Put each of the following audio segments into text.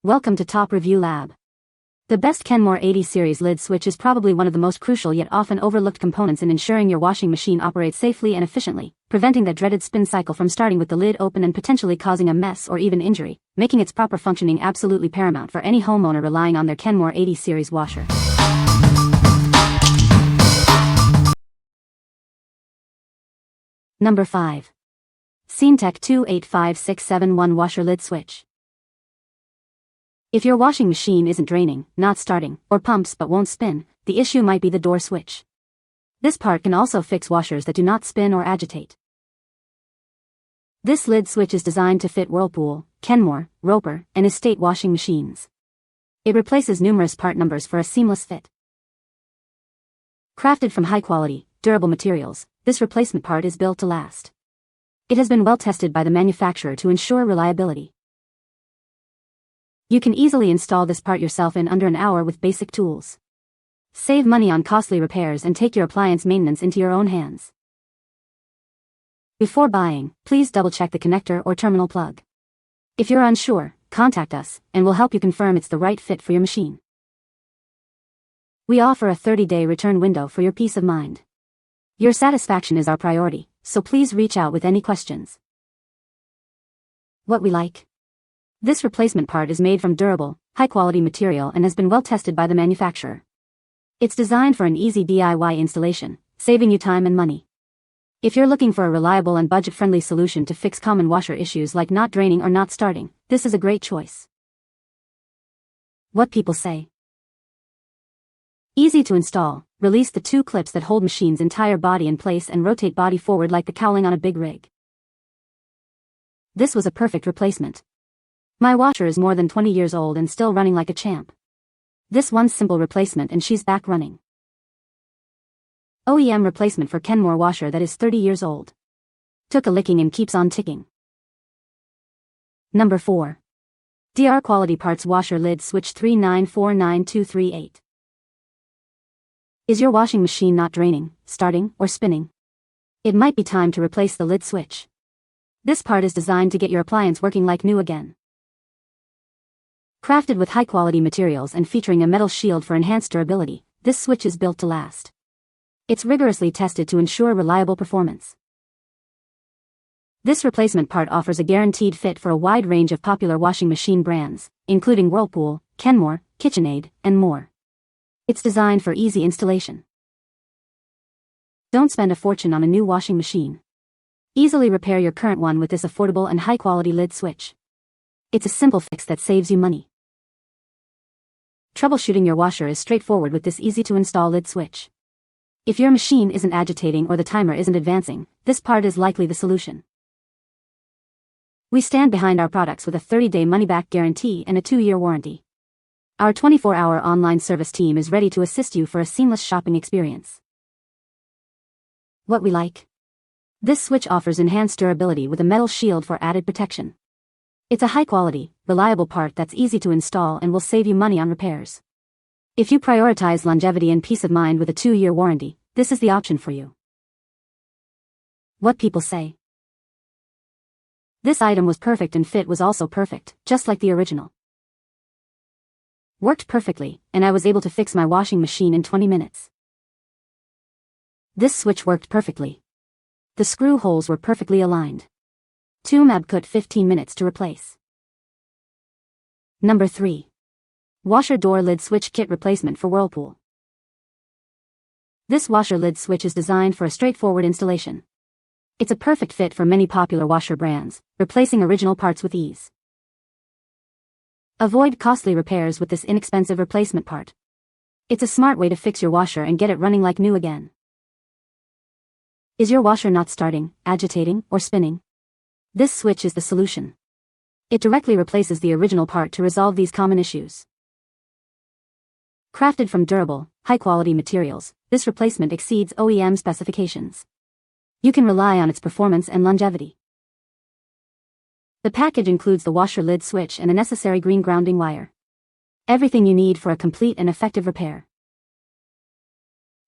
Welcome to Top Review Lab. The best Kenmore 80 series lid switch is probably one of the most crucial yet often overlooked components in ensuring your washing machine operates safely and efficiently, preventing that dreaded spin cycle from starting with the lid open and potentially causing a mess or even injury, making its proper functioning absolutely paramount for any homeowner relying on their Kenmore 80 series washer. Number 5. Seentech 285671 Washer Lid Switch. If your washing machine isn't draining, not starting, or pumps but won't spin, the issue might be the door switch. This part can also fix washers that do not spin or agitate. This lid switch is designed to fit Whirlpool, Kenmore, Roper, and Estate washing machines. It replaces numerous part numbers for a seamless fit. Crafted from high-quality, durable materials, this replacement part is built to last. It has been well tested by the manufacturer to ensure reliability. You can easily install this part yourself in under an hour with basic tools. Save money on costly repairs and take your appliance maintenance into your own hands. Before buying, please double-check the connector or terminal plug. If you're unsure, contact us, and we'll help you confirm it's the right fit for your machine. We offer a 30-day return window for your peace of mind. Your satisfaction is our priority, so please reach out with any questions. What we like. This replacement part is made from durable, high-quality material and has been well tested by the manufacturer. It's designed for an easy DIY installation, saving you time and money. If you're looking for a reliable and budget-friendly solution to fix common washer issues like not draining or not starting, this is a great choice. What people say. Easy to install. Release the two clips that hold machine's entire body in place and rotate body forward like the cowling on a big rig. This was a perfect replacement. My washer is more than 20 years old and still running like a champ. This one simple replacement and she's back running. OEM replacement for Kenmore washer that is 30 years old. Took a licking and keeps on ticking. Number 4. DR Quality Parts Washer Lid Switch 3949238. Is your washing machine not draining, starting, or spinning? It might be time to replace the lid switch. This part is designed to get your appliance working like new again. Crafted with high-quality materials and featuring a metal shield for enhanced durability, this switch is built to last. It's rigorously tested to ensure reliable performance. This replacement part offers a guaranteed fit for a wide range of popular washing machine brands, including Whirlpool, Kenmore, KitchenAid, and more. It's designed for easy installation. Don't spend a fortune on a new washing machine. Easily repair your current one with this affordable and high-quality lid switch. It's a simple fix that saves you money. Troubleshooting your washer is straightforward with this easy-to-install lid switch. If your machine isn't agitating or the timer isn't advancing, this part is likely the solution. We stand behind our products with a 30-day money-back guarantee and a 2-year warranty. Our 24-hour online service team is ready to assist you for a seamless shopping experience. What we like. This switch offers enhanced durability with a metal shield for added protection. It's a high-quality, reliable part that's easy to install and will save you money on repairs. If you prioritize longevity and peace of mind with a 2-year warranty, this is the option for you. What people say. This item was perfect and fit was also perfect, just like the original. Worked perfectly, and I was able to fix my washing machine in 20 minutes. This switch worked perfectly. The screw holes were perfectly aligned. 2 mab 15 minutes to replace. Number 3. Washer Door Lid Switch Kit Replacement for Whirlpool. This washer lid switch is designed for a straightforward installation. It's a perfect fit for many popular washer brands, replacing original parts with ease. Avoid costly repairs with this inexpensive replacement part. It's a smart way to fix your washer and get it running like new again. Is your washer not starting, agitating, or spinning? This switch is the solution. It directly replaces the original part to resolve these common issues. Crafted from durable, high-quality materials, this replacement exceeds OEM specifications. You can rely on its performance and longevity. The package includes the washer lid switch and the necessary green grounding wire. Everything you need for a complete and effective repair.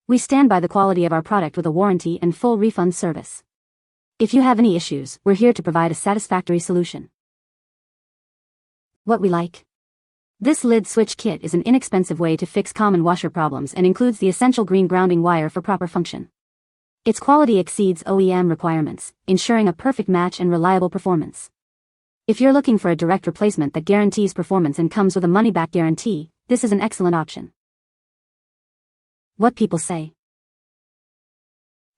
We stand by the quality of our product with a warranty and full refund service. If you have any issues, we're here to provide a satisfactory solution. What we like. This lid switch kit is an inexpensive way to fix common washer problems and includes the essential green grounding wire for proper function. Its quality exceeds OEM requirements, ensuring a perfect match and reliable performance. If you're looking for a direct replacement that guarantees performance and comes with a money-back guarantee, this is an excellent option. What people say.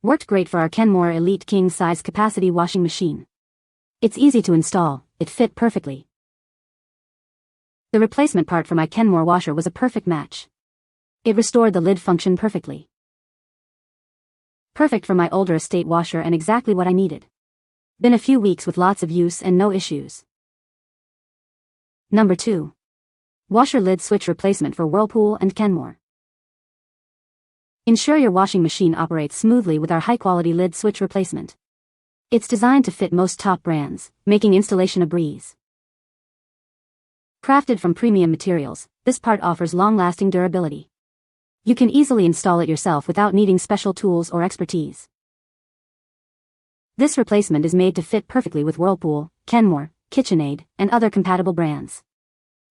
Worked great for our Kenmore Elite King Size Capacity Washing Machine. It's easy to install, it fit perfectly. The replacement part for my Kenmore washer was a perfect match. It restored the lid function perfectly. Perfect for my older estate washer and exactly what I needed. Been a few weeks with lots of use and no issues. Number 2. Washer lid switch replacement for Whirlpool and Kenmore. Ensure your washing machine operates smoothly with our high-quality lid switch replacement. It's designed to fit most top brands, making installation a breeze. Crafted from premium materials, this part offers long-lasting durability. You can easily install it yourself without needing special tools or expertise. This replacement is made to fit perfectly with Whirlpool, Kenmore, KitchenAid, and other compatible brands.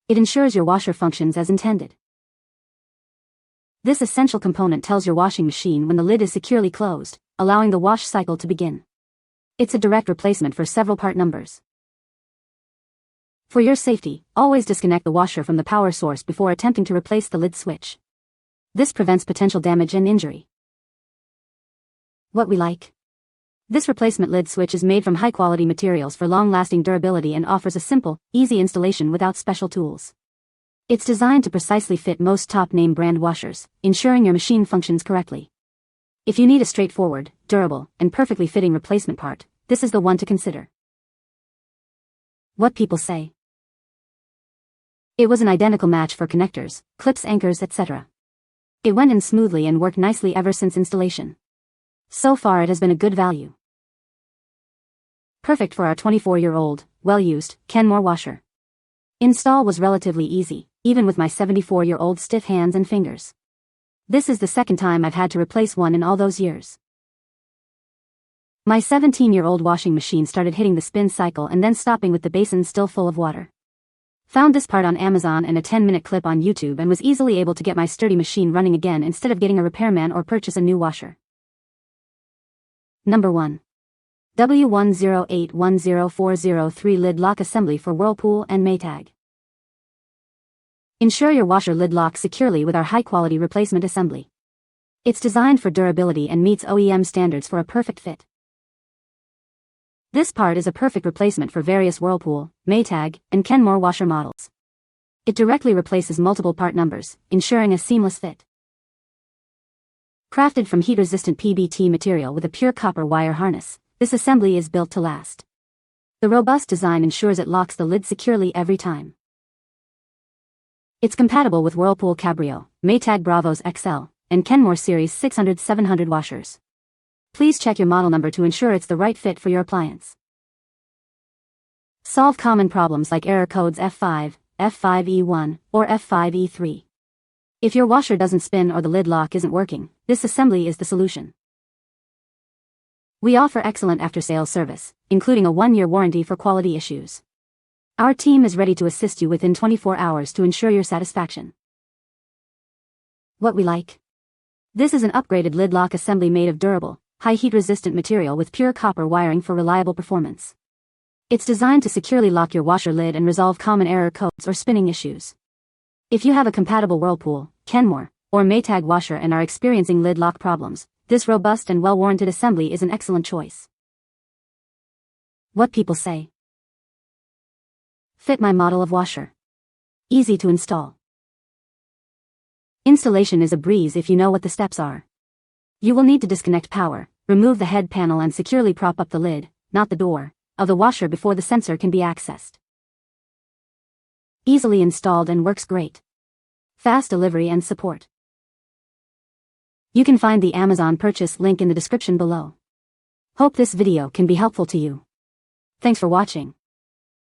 It ensures your washer functions as intended. This essential component tells your washing machine when the lid is securely closed, allowing the wash cycle to begin. It's a direct replacement for several part numbers. For your safety, always disconnect the washer from the power source before attempting to replace the lid switch. This prevents potential damage and injury. What we like. This replacement lid switch is made from high-quality materials for long-lasting durability and offers a simple, easy installation without special tools. It's designed to precisely fit most top-name brand washers, ensuring your machine functions correctly. If you need a straightforward, durable, and perfectly fitting replacement part, this is the one to consider. What people say. It was an identical match for connectors, clips, anchors, etc. It went in smoothly and worked nicely ever since installation. So far it has been a good value. Perfect for our 24-year-old, well-used, Kenmore washer. Install was relatively easy, even with my 74-year-old stiff hands and fingers. This is the second time I've had to replace one in all those years. My 17-year-old washing machine started hitting the spin cycle and then stopping with the basin still full of water. Found this part on Amazon and a 10-minute clip on YouTube and was easily able to get my sturdy machine running again instead of getting a repairman or purchase a new washer. Number 1. W10810403 Lid Lock Assembly for Whirlpool and Maytag. Ensure your washer lid locks securely with our high-quality replacement assembly. It's designed for durability and meets OEM standards for a perfect fit. This part is a perfect replacement for various Whirlpool, Maytag, and Kenmore washer models. It directly replaces multiple part numbers, ensuring a seamless fit. Crafted from heat-resistant PBT material with a pure copper wire harness, this assembly is built to last. The robust design ensures it locks the lid securely every time. It's compatible with Whirlpool Cabrio, Maytag Bravos XL, and Kenmore Series 600-700 washers. Please check your model number to ensure it's the right fit for your appliance. Solve common problems like error codes F5, F5E1, or F5E3. If your washer doesn't spin or the lid lock isn't working, this assembly is the solution. We offer excellent after-sales service, including a 1-year warranty for quality issues. Our team is ready to assist you within 24 hours to ensure your satisfaction. What we like. This is an upgraded lid lock assembly made of durable, high heat-resistant material with pure copper wiring for reliable performance. It's designed to securely lock your washer lid and resolve common error codes or spinning issues. If you have a compatible Whirlpool, Kenmore, or Maytag washer and are experiencing lid lock problems, this robust and well-warranted assembly is an excellent choice. What people say. Fit my model of washer. Easy to install. Installation is a breeze if you know what the steps are. You will need to disconnect power, remove the head panel and securely prop up the lid, not the door, of the washer before the sensor can be accessed. Easily installed and works great. Fast delivery and support. You can find the Amazon purchase link in the description below. Hope this video can be helpful to you. Thanks for watching.